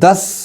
10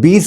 20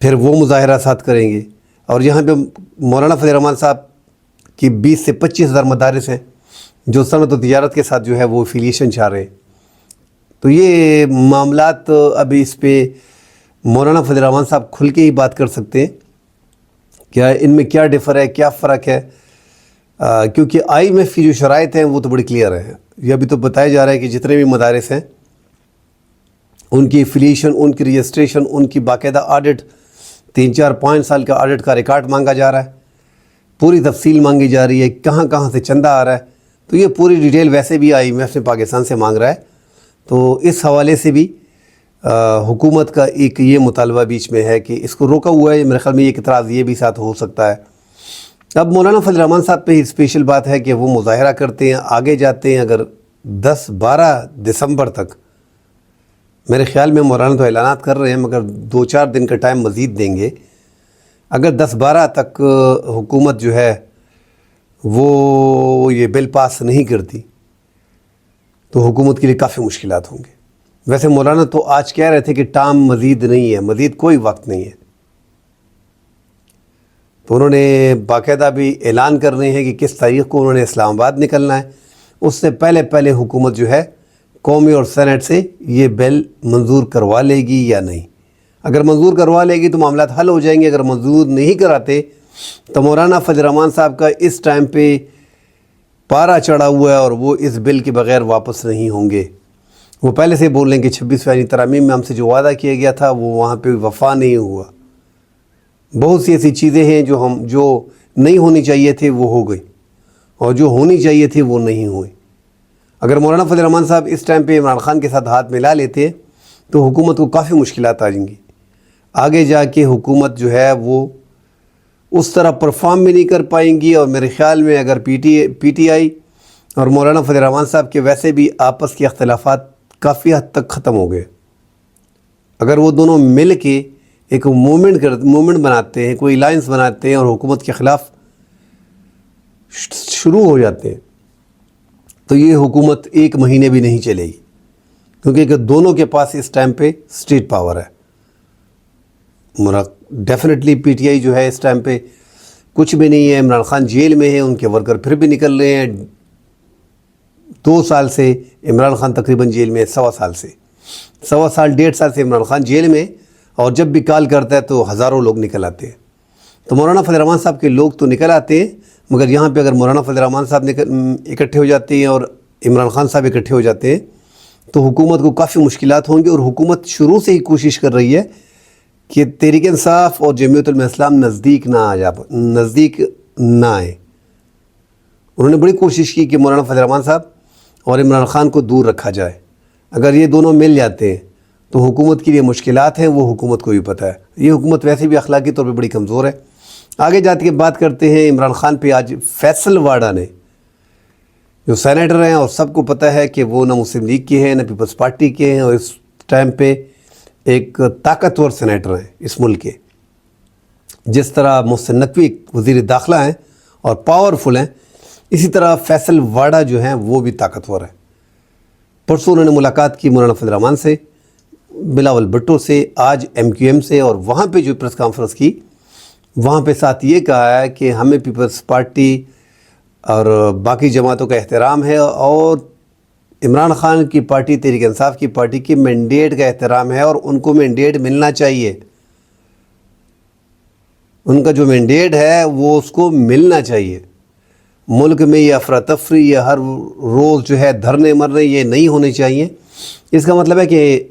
پھر وہ مظاہرہ ساتھ کریں گے. اور یہاں پہ مولانا فضل الرحمان صاحب کی 20 سے 25 ہزار مدارس ہیں جو صنعت و تجارت کے ساتھ جو ہے وہ افیلیشن چاہ رہے ہیں. تو یہ معاملات ابھی اس پہ مولانا فضل الرحمان صاحب کھل کے ہی بات کر سکتے ہیں کیا ان میں کیا ڈفر ہے, کیا فرق ہے. کیونکہ IMF کی جو شرائط ہیں وہ تو بڑی کلیئر ہیں. یہ ابھی تو بتایا جا رہا ہے کہ جتنے بھی مدارس ہیں ان کی افیلیشن, ان کی رجسٹریشن, ان کی باقاعدہ آڈٹ, 3-4-5 سال کا آڈٹ کا ریکارڈ مانگا جا رہا ہے, پوری تفصیل مانگی جا رہی ہے, کہاں کہاں سے چندہ آ رہا ہے. تو یہ پوری ڈیٹیل ویسے بھی IMF نے پاکستان سے مانگ رہا ہے. تو اس حوالے سے بھی حکومت کا ایک یہ مطالبہ بیچ میں ہے کہ اس کو روکا ہوا ہے. میرے خیال میں یہ اعتراض یہ بھی ساتھ ہو سکتا ہے. اب مولانا فضل الرحمان صاحب پہ اسپیشل بات ہے کہ وہ مظاہرہ کرتے ہیں, آگے جاتے ہیں. اگر 10-12 دسمبر تک, میرے خیال میں مولانا تو اعلانات کر رہے ہیں مگر 2-4 دن کا ٹائم مزید دیں گے. اگر 10-12 تک حکومت جو ہے وہ یہ بل پاس نہیں کرتی تو حکومت کے لیے کافی مشکلات ہوں گے. ویسے مولانا تو آج کہہ رہے تھے کہ ٹائم مزید نہیں ہے, مزید کوئی وقت نہیں ہے. تو انہوں نے باقاعدہ بھی اعلان کرنے ہیں کہ کس تاریخ کو انہوں نے اسلام آباد نکلنا ہے. اس سے پہلے حکومت جو ہے قومی اور سینٹ سے یہ بل منظور کروا لے گی یا نہیں. اگر منظور کروا لے گی تو معاملات حل ہو جائیں گے. اگر منظور نہیں کراتے تو مولانا فضل الرحمان صاحب کا اس ٹائم پہ پارا چڑھا ہوا ہے اور وہ اس بل کے بغیر واپس نہیں ہوں گے. وہ پہلے سے بول رہے ہیں کہ 26 فیضانی ترامیم میں ہم سے جو وعدہ کیا گیا تھا وہ وہاں پہ وفا نہیں ہوا. بہت سی ایسی چیزیں ہیں جو نہیں ہونی چاہیے تھے وہ ہو گئی, اور جو ہونی چاہیے تھی وہ نہیں ہوئی. اگر مولانا فضل الرحمان صاحب اس ٹائم پہ عمران خان کے ساتھ ہاتھ ملا لیتے تو حکومت کو کافی مشکلات آ جائیں گی. آگے جا کے حکومت جو ہے وہ اس طرح پرفارم بھی نہیں کر پائیں گی. اور میرے خیال میں اگر پی ٹی آئی اور مولانا فضل الرحمان صاحب کے ویسے بھی آپس کے اختلافات کافی حد تک ختم ہو گئے, اگر وہ دونوں مل کے ایک موومنٹ بناتے ہیں, کوئی الائنس بناتے ہیں اور حکومت کے خلاف شروع ہو جاتے ہیں تو یہ حکومت 1 مہینے بھی نہیں چلے گی. کیونکہ دونوں کے پاس اس ٹائم پہ اسٹیٹ پاور ہے. ڈیفینیٹلی پی ٹی آئی جو ہے اس ٹائم پہ کچھ بھی نہیں ہے. عمران خان جیل میں ہے, ان کے ورکر پھر بھی نکل رہے ہیں. 2 سال سے عمران خان تقریباً جیل میں, 1.25 سال سے 1.5 سال سے عمران خان جیل میں, اور جب بھی کال کرتا ہے تو ہزاروں لوگ نکل آتے ہیں. تو مولانا فضل الرحمان صاحب کے لوگ تو نکل آتے ہیں, مگر یہاں پہ اگر مولانا فضل الرحمان صاحب اکٹھے ہو جاتے ہیں اور عمران خان صاحب اکٹھے ہو جاتے ہیں تو حکومت کو کافی مشکلات ہوں گی. اور حکومت شروع سے ہی کوشش کر رہی ہے کہ تحریک انصاف اور جمعیت علماء اسلام نزدیک نہ آئیں. انہوں نے بڑی کوشش کی کہ مولانا فضل الرحمان صاحب اور عمران خان کو دور رکھا جائے. اگر یہ دونوں مل جاتے ہیں تو حکومت کے لیے مشکلات ہیں, وہ حکومت کو بھی پتہ ہے. یہ حکومت ویسے بھی اخلاقی طور پہ بڑی کمزور ہے. آگے جاتے کے بات کرتے ہیں عمران خان پہ. آج فیصل واڈا نے, جو سینیٹر ہیں اور سب کو پتہ ہے کہ وہ نہ مسلم لیگ کے ہیں نہ پیپلز پارٹی کے ہیں, اور اس ٹائم پہ ایک طاقتور سینیٹر ہیں اس ملک کے. جس طرح محسن نقوی وزیر داخلہ ہیں اور پاورفل ہیں, اسی طرح فیصل واڈا جو ہیں وہ بھی طاقتور ہیں. پرسوں انہوں نے ملاقات کی مولانا فضل الرحمان سے, بلاول بھٹو سے, آج MQM سے, اور وہاں پہ جو پریس کانفرنس کی وہاں پہ ساتھ یہ کہا ہے کہ ہمیں پیپلز پارٹی اور باقی جماعتوں کا احترام ہے, اور عمران خان کی پارٹی تحریک انصاف کی پارٹی کی مینڈیٹ کا احترام ہے, اور ان کو مینڈیٹ ملنا چاہیے. ان کا جو مینڈیٹ ہے وہ اس کو ملنا چاہیے. ملک میں یہ افراتفری یا ہر روز جو ہے دھرنے مرنے یہ نہیں ہونے چاہیے. اس کا مطلب ہے کہ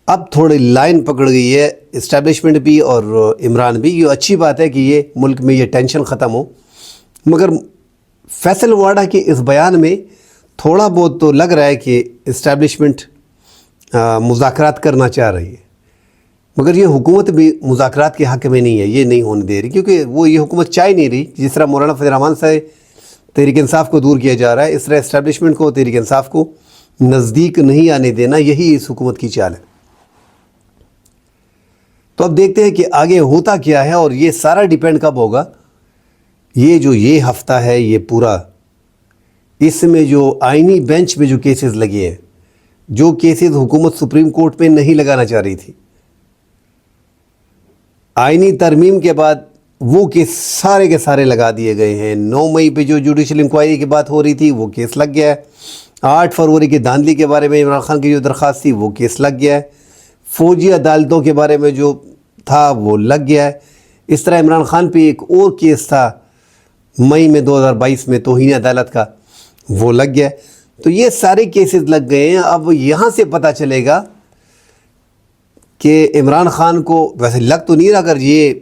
اب تھوڑی لائن پکڑ گئی ہے اسٹیبلشمنٹ بھی اور عمران بھی. یہ اچھی بات ہے کہ یہ ملک میں یہ ٹینشن ختم ہو. مگر فیصل واڈا کے اس بیان میں تھوڑا بہت تو لگ رہا ہے کہ اسٹیبلشمنٹ مذاکرات کرنا چاہ رہی ہے, مگر یہ حکومت بھی مذاکرات کے حق میں نہیں ہے, یہ نہیں ہونے دے رہی. کیونکہ وہ یہ حکومت چاہ ہی نہیں رہی. جس طرح مولانا فضل الرحمان سے تحریک انصاف کو دور کیا جا رہا ہے, اس طرح اسٹیبلشمنٹ کو تحریک انصاف کو نزدیک نہیں آنے دینا, یہی اس حکومت کی چال ہے. تو اب دیکھتے ہیں کہ آگے ہوتا کیا ہے, اور یہ سارا ڈیپینڈ کب ہوگا. یہ ہفتہ ہے یہ پورا, اس میں جو آئینی بینچ میں جو کیسز لگے ہیں, جو کیسز حکومت سپریم کورٹ میں نہیں لگانا چاہ رہی تھی, آئینی ترمیم کے بعد وہ کیس سارے کے سارے لگا دیے گئے ہیں. 9 مئی پہ جو جوڈیشل انکوائری کی بات ہو رہی تھی وہ کیس لگ گیا ہے. 8 فروری کی دھاندلی کے بارے میں عمران خان کی جو درخواست تھی وہ کیس لگ گیا ہے. فوجی عدالتوں کے بارے میں جو تھا وہ لگ گیا ہے. اس طرح عمران خان پہ ایک اور کیس تھا مئی میں 2022 میں توہین عدالت کا، وہ لگ گیا ہے. تو یہ سارے کیسز لگ گئے ہیں. اب یہاں سے پتہ چلے گا کہ عمران خان کو، ویسے لگ تو نہیں رہا، اگر یہ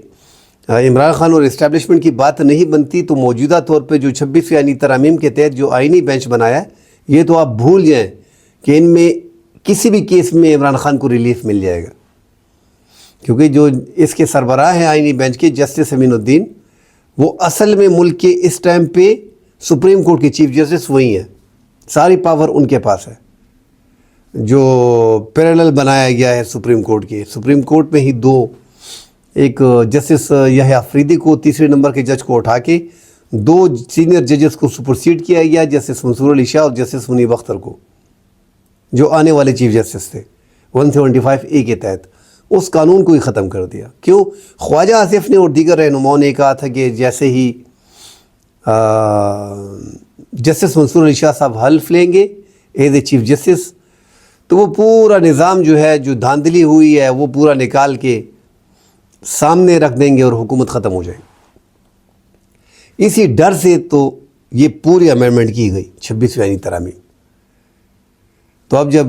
عمران خان اور اسٹیبلشمنٹ کی بات نہیں بنتی تو موجودہ طور پہ جو 26 آئینی ترامیم کے تحت جو آئینی بینچ بنایا ہے، یہ تو آپ بھول جائیں کہ ان میں کسی بھی کیس میں عمران خان کو ریلیف مل جائے گا، کیونکہ جو اس کے سربراہ ہیں آئینی بینچ کے جسٹس امین الدین، وہ اصل میں ملک کے اس ٹائم پہ سپریم کورٹ کے چیف جسٹس وہی ہیں. ساری پاور ان کے پاس ہے. جو پیرالل بنایا گیا ہے سپریم کورٹ کے، سپریم کورٹ میں ہی دو، ایک جسٹس یحییٰ افریدی کو تیسرے نمبر کے جج کو اٹھا کے 2 سینئر ججز کو سپرسیڈ کیا گیا، جسٹس منصور علی شاہ اور جسٹس منیب اختر کو، جو آنے والے چیف جسٹس تھے 175A کے تحت. اس قانون کو ہی ختم کر دیا. کیوں؟ خواجہ آصف نے اور دیگر رہنماؤں نے کہا تھا کہ جیسے ہی جسٹس منصور علی شاہ صاحب حلف لیں گے ایز اے چیف جسٹس تو وہ پورا نظام جو ہے، جو دھاندلی ہوئی ہے، وہ پورا نکال کے سامنے رکھ دیں گے اور حکومت ختم ہو جائے گی. اسی ڈر سے تو یہ پوری امینڈمنٹ کی گئی 26 آئینی ترامیم. تو اب جب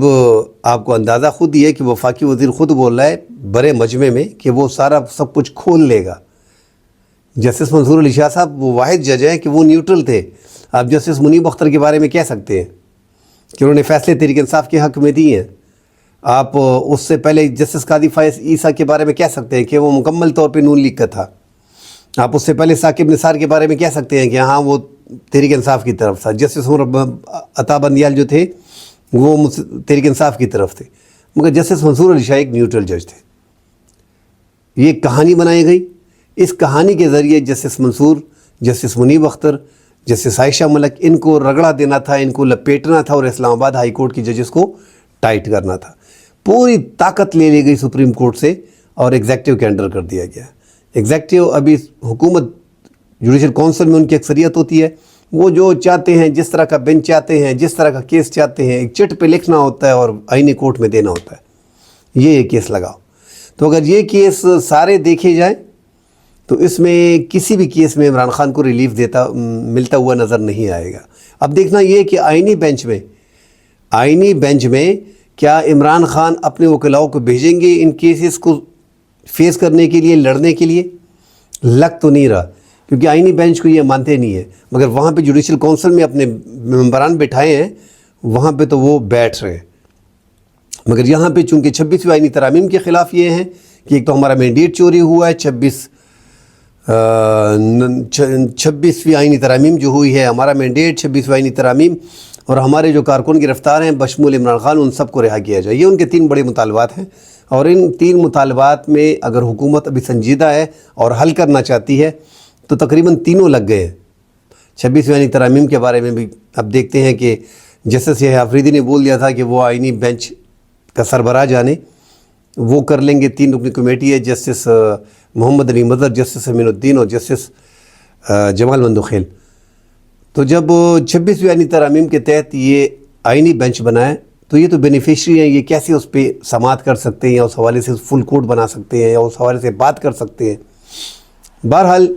آپ کو اندازہ خود ہی ہے کہ وفاقی وزیر خود بول رہا ہے بڑے مجمع میں کہ وہ سارا سب کچھ کھول لے گا. جسٹس منصور علی شاہ صاحب وہ واحد جج ہیں کہ وہ نیوٹرل تھے. آپ جسٹس منیب اختر کے بارے میں کہہ سکتے ہیں کہ انہوں نے فیصلے تحریک انصاف کے حق میں دی ہیں. آپ اس سے پہلے جسٹس قاضی فائز عیسیٰ کے بارے میں کہہ سکتے ہیں کہ وہ مکمل طور پہ نون لیگ کا تھا. آپ اس سے پہلے ثاقب نثار کے بارے میں کہہ سکتے ہیں کہ ہاں وہ تحریک انصاف کی طرف تھا. جسٹس عطا بندیال جو تھے وہ تحریک انصاف کی طرف تھے، مگر جسٹس منصور علی شاہ ایک نیوٹرل جج تھے. یہ کہانی بنائی گئی. اس کہانی کے ذریعے جسٹس منصور، جسٹس منیب اختر، جسٹس عائشہ ملک، ان کو رگڑا دینا تھا، ان کو لپیٹنا تھا اور اسلام آباد ہائی کورٹ کی ججز کو ٹائٹ کرنا تھا. پوری طاقت لے لی گئی سپریم کورٹ سے اور ایگزیکٹو کے انڈر کر دیا گیا. ایگزیکٹو ابھی حکومت جوڈیشل کونسل میں ان کی اکثریت ہوتی ہے، وہ جو چاہتے ہیں، جس طرح کا بینچ چاہتے ہیں، جس طرح کا کیس چاہتے ہیں، ایک چٹ پہ لکھنا ہوتا ہے اور آئینی کورٹ میں دینا ہوتا ہے. یہ کیس لگاؤ. تو اگر یہ کیس سارے دیکھے جائیں تو اس میں کسی بھی کیس میں عمران خان کو ریلیف ملتا ہوا نظر نہیں آئے گا. اب دیکھنا یہ کہ آئینی بینچ میں کیا عمران خان اپنے وکلاؤں کو بھیجیں گے ان کیسز کو فیس کرنے کے لیے، لڑنے کے لیے؟ لگ تو نہیں رہا، کیونکہ آئینی بینچ کو یہ مانتے نہیں ہیں. مگر وہاں پہ جوڈیشل کونسل میں اپنے ممبران بٹھائے ہیں، وہاں پہ تو وہ بیٹھ رہے ہیں. مگر یہاں پہ چونکہ 26 آئینی ترامیم کے خلاف یہ ہیں کہ ایک تو ہمارا مینڈیٹ چوری ہوا ہے، 26ویں آئینی ترامیم جو ہوئی ہے، ہمارا مینڈیٹ 26 آئینی ترامیم، اور ہمارے جو کارکن گرفتار ہیں بشمول عمران خان، ان سب کو رہا کیا جائے. یہ ان کے 3 بڑے مطالبات ہیں. اور ان 3 مطالبات میں اگر حکومت ابھی سنجیدہ ہے اور حل کرنا چاہتی ہے تو تقریباً تینوں لگ گئے ہیں. 26 آئینی ترامیم کے بارے میں بھی اب دیکھتے ہیں کہ جسٹس یحییٰ افریدی نے بول دیا تھا کہ وہ آئینی بینچ کا سربراہ جانے، وہ کر لیں گے. 3 رکنی کمیٹی ہے، جسٹس محمد علی مظہر، جسٹس امین الدین اور جسٹس جمال مندوخیل. تو جب 26 آئینی ترامیم کے تحت یہ آئینی بینچ بنائے تو یہ تو بینیفیشری ہیں، یہ کیسے اس پہ سماعت کر سکتے ہیں یا اس حوالے سے فل کوڈ بنا سکتے ہیں یا اس حوالے سے بات کر سکتے ہیں. بہرحال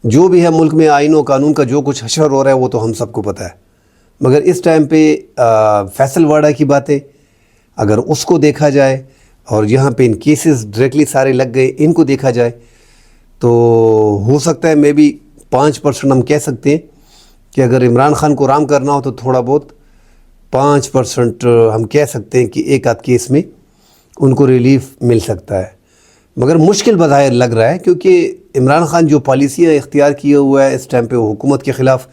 جو بھی ہے ملک میں آئین و قانون کا جو کچھ حشر ہو رہا ہے وہ تو ہم سب کو پتہ ہے. مگر اس ٹائم پہ فیصل واڑہ کی باتیں اگر اس کو دیکھا جائے اور یہاں پہ ان کیسز ڈائریکٹلی سارے لگ گئے، ان کو دیکھا جائے تو ہو سکتا ہے میں بھی 5% ہم کہہ سکتے ہیں کہ اگر عمران خان کو رام کرنا ہو تو تھوڑا بہت 5% ہم کہہ سکتے ہیں کہ ایک آدھ کیس میں ان کو ریلیف مل سکتا ہے. مگر مشکل بظاہر لگ رہا ہے کیونکہ عمران خان جو پالیسیاں اختیار کیے ہوا ہے اس ٹائم پہ وہ حکومت کے خلاف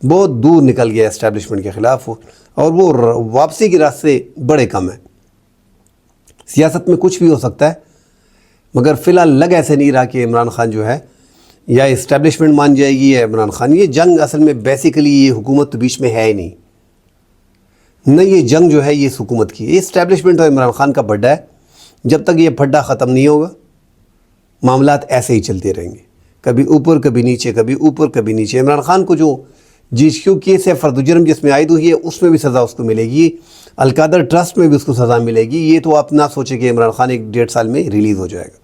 بہت دور نکل گیا، اسٹیبلشمنٹ کے خلاف، اور وہ واپسی کے راستے بڑے کم ہیں. سیاست میں کچھ بھی ہو سکتا ہے، مگر فی الحال لگ ایسے نہیں رہا کہ عمران خان جو ہے یا اسٹیبلشمنٹ مان جائے گی یا عمران خان. یہ جنگ اصل میں بیسیکلی یہ حکومت تو بیچ میں ہے ہی نہیں، نہ یہ جنگ جو ہے یہ اس حکومت کی. یہ اسٹیبلشمنٹ اور عمران خان کا پھڈا ہے. جب تک یہ پھڈا ختم نہیں ہوگا معاملات ایسے ہی چلتے رہیں گے، کبھی اوپر کبھی نیچے، کبھی اوپر کبھی نیچے۔ عمران خان کو جو GHQ کیس ہے فرد جرم جس میں عائد ہوئی ہے اس میں بھی سزا اس کو ملے گی، القادر ٹرسٹ میں بھی اس کو سزا ملے گی۔ یہ تو آپ نہ سوچیں کہ عمران خان 1-1.5 سال میں ریلیز ہو جائے گا۔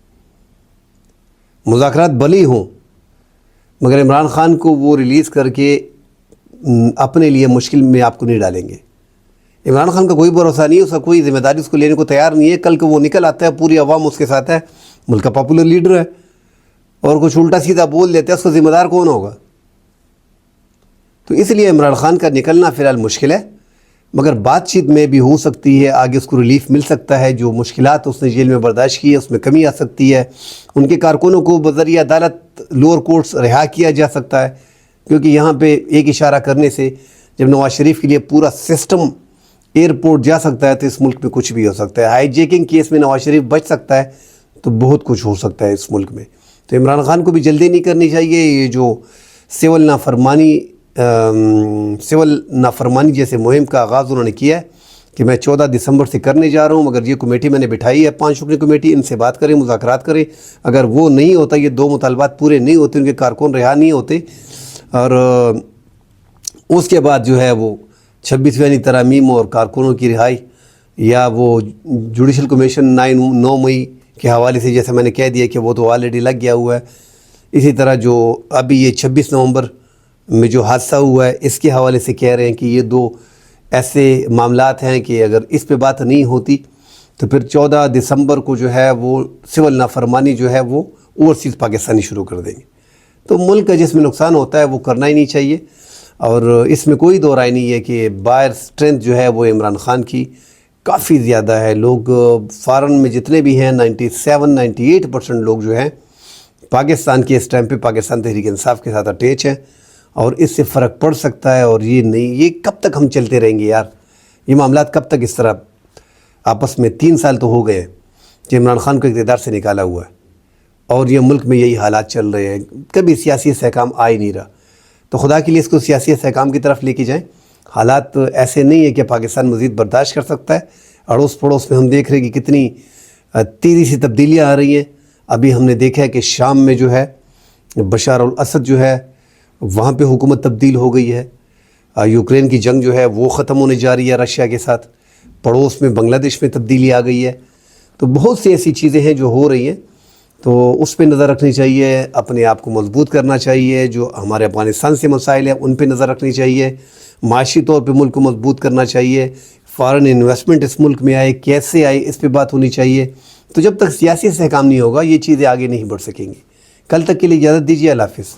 مذاکرات بھلی ہوں مگر عمران خان کو وہ ریلیز کر کے اپنے لیے مشکل میں آپ کو نہیں ڈالیں گے۔ عمران خان کا کوئی بھروسہ نہیں ہے، اس کا کوئی ذمہ داری اس کو لینے کو تیار نہیں ہے۔ کل کو وہ نکل آتا ہے، پوری عوام اس کے ساتھ ہے، ملک کا پاپولر لیڈر ہے، اور کچھ الٹا سیدھا بول دیتا ہے، اس کا ذمہ دار کون ہوگا؟ تو اس لیے عمران خان کا نکلنا فی الحال مشکل ہے، مگر بات چیت میں بھی ہو سکتی ہے، آگے اس کو ریلیف مل سکتا ہے۔ جو مشکلات اس نے جیل میں برداشت کی ہے اس میں کمی آ سکتی ہے، ان کے کارکنوں کو بذریعہ عدالت لوور کورٹس رہا کیا جا سکتا ہے، کیونکہ یہاں پہ ایک اشارہ کرنے سے جب نواز شریف کے لیے پورا سسٹم ایئرپورٹ جا سکتا ہے تو اس ملک میں کچھ بھی ہو سکتا ہے۔ ہائی جیکنگ کیس میں نواز شریف بچ سکتا ہے تو بہت کچھ ہو سکتا ہے اس ملک میں۔ تو عمران خان کو بھی جلدی نہیں کرنی چاہیے۔ یہ جو سول نافرمانی جیسے مہم کا آغاز انہوں نے کیا ہے کہ میں 14 دسمبر سے کرنے جا رہا ہوں، مگر یہ کمیٹی میں نے بٹھائی ہے 5 رکنی کمیٹی، ان سے بات کریں، مذاکرات کریں۔ اگر وہ نہیں ہوتا، یہ 2 مطالبات پورے نہیں ہوتے، ان کے کارکن رہا نہیں ہوتے، اور اس کے بعد جو ہے وہ 26ویں ترامیم اور کارکنوں کی رہائی، یا وہ جوڈیشل کمیشن 9 مئی کے حوالے سے جیسے میں نے کہہ دیا کہ وہ تو آلریڈی لگ گیا ہوا ہے۔ اسی طرح جو ابھی یہ 26 نومبر میں جو حادثہ ہوا ہے اس کے حوالے سے کہہ رہے ہیں کہ یہ 2 ایسے معاملات ہیں کہ اگر اس پہ بات نہیں ہوتی تو پھر 14 دسمبر کو جو ہے وہ سول نافرمانی جو ہے وہ اوورسیز پاکستانی شروع کر دیں گے۔ تو ملک کا جس میں نقصان ہوتا ہے وہ کرنا ہی نہیں چاہیے، اور اس میں کوئی دو رائے نہیں ہے کہ باہر سٹرینتھ جو ہے وہ عمران خان کی کافی زیادہ ہے۔ لوگ فارن میں جتنے بھی ہیں 97-98% لوگ جو ہیں پاکستان کے اس ٹائم پہ پاکستان تحریک انصاف کے ساتھ اٹیچ ہیں، اور اس سے فرق پڑ سکتا ہے۔ اور یہ کب تک ہم چلتے رہیں گے یار؟ یہ معاملات کب تک اس طرح آپس میں 3 سال تو ہو گئے کہ عمران خان کو اقتدار سے نکالا ہوا ہے، اور یہ ملک میں یہی حالات چل رہے ہیں، کبھی سیاسی استحکام آ ہی نہیں رہا۔ تو خدا کے لیے اس کو سیاسی استحکام کی طرف لے کے جائیں۔ حالات ایسے نہیں ہے کہ پاکستان مزید برداشت کر سکتا ہے۔ اڑوس پڑوس میں ہم دیکھ رہے ہیں کہ کتنی تیزی سے تبدیلیاں آ رہی ہیں۔ ابھی ہم نے دیکھا ہے کہ شام میں جو ہے بشار الاسد جو ہے وہاں پہ حکومت تبدیل ہو گئی ہے، یوکرین کی جنگ جو ہے وہ ختم ہونے جا رہی ہے رشیا کے ساتھ، پڑوس میں بنگلہ دیش میں تبدیلی آ گئی ہے۔ تو بہت سی ایسی چیزیں ہیں جو ہو رہی ہیں، تو اس پہ نظر رکھنی چاہیے، اپنے آپ کو مضبوط کرنا چاہیے۔ جو ہمارے افغانستان سے مسائل ہیں ان پہ نظر رکھنی چاہیے، معاشی طور پہ ملک کو مضبوط کرنا چاہیے، فارن انویسٹمنٹ اس ملک میں آئے، کیسے آئے، اس پہ بات ہونی چاہیے۔ تو جب تک سیاسی استحکام نہیں ہوگا یہ چیزیں آگے نہیں بڑھ سکیں گی۔ کل تک کے لیے اجازت دیجیے، اللہ حافظ۔